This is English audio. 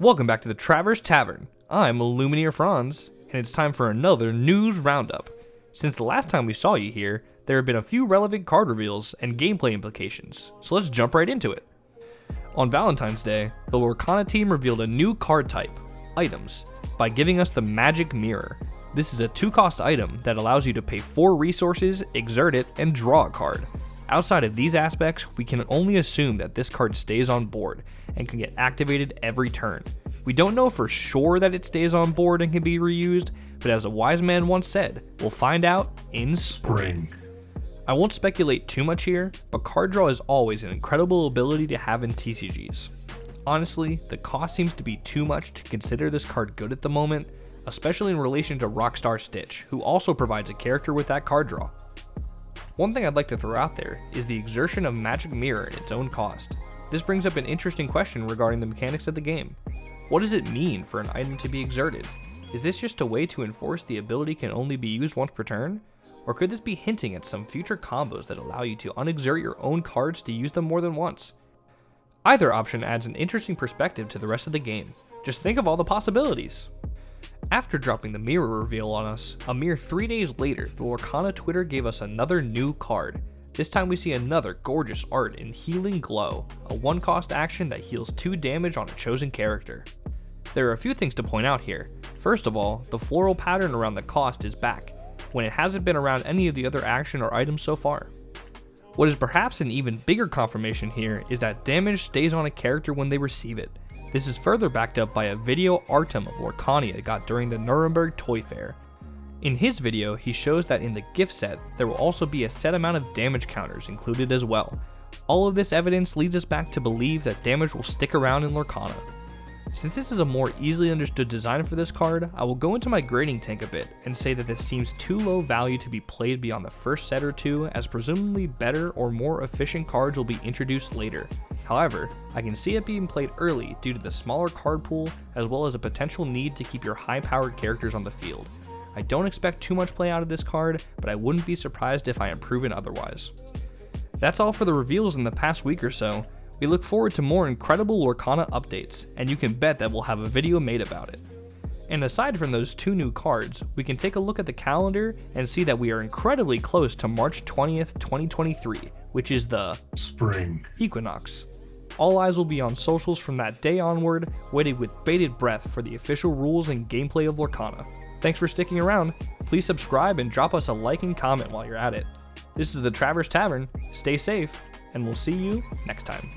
Welcome back to the Tavern. I'm Illumineer Franz, and it's time for another news roundup. Since the last time we saw you here, there have been a few relevant card reveals and gameplay implications, so let's jump right into it. On Valentine's Day, the Lorcana team revealed a new card type, Items, by giving us the Magic Mirror. This is a 2-cost item that allows you to pay 4 resources, exert it, and draw a card. Outside of these aspects, we can only assume that this card stays on board and can get activated every turn. We don't know for sure that it stays on board and can be reused, but as a wise man once said, we'll find out in spring. I won't speculate too much here, but card draw is always an incredible ability to have in TCGs. Honestly, the cost seems to be too much to consider this card good at the moment, especially in relation to Rockstar Stitch, who also provides a character with that card draw. One thing I'd like to throw out there is the exertion of Magic Mirror at its own cost. This brings up an interesting question regarding the mechanics of the game. What does it mean for an item to be exerted? Is this just a way to enforce the ability can only be used once per turn? Or could this be hinting at some future combos that allow you to unexert your own cards to use them more than once? Either option adds an interesting perspective to the rest of the game. Just think of all the possibilities. After dropping the mirror reveal on us, a mere 3 days later, the Lorcana Twitter gave us another new card. This time we see another gorgeous art in Healing Glow, a 1-cost action that heals 2 damage on a chosen character. There are a few things to point out here. First of all, the floral pattern around the cost is back, when it hasn't been around any of the other action or items so far. What is perhaps an even bigger confirmation here is that damage stays on a character when they receive it. This is further backed up by a video Artem of Lorcana got during the Nuremberg Toy Fair. In his video, he shows that in the gift set, there will also be a set amount of damage counters included as well. All of this evidence leads us back to believe that damage will stick around in Lorcana. Since this is a more easily understood design for this card, I will go into my grading tank a bit and say that this seems too low value to be played beyond the first set or two, as presumably better or more efficient cards will be introduced later. However, I can see it being played early due to the smaller card pool as well as a potential need to keep your high-powered characters on the field. I don't expect too much play out of this card, but I wouldn't be surprised if I am proven otherwise. That's all for the reveals in the past week or so. We look forward to more incredible Lorcana updates, and you can bet that we'll have a video made about it. And aside from those 2 new cards, we can take a look at the calendar and see that we are incredibly close to March 20th, 2023, which is the spring equinox. All eyes will be on socials from that day onward, waiting with bated breath for the official rules and gameplay of Lorcana. Thanks for sticking around. Please subscribe and drop us a like and comment while you're at it. This is the Tavern. Stay safe, and we'll see you next time.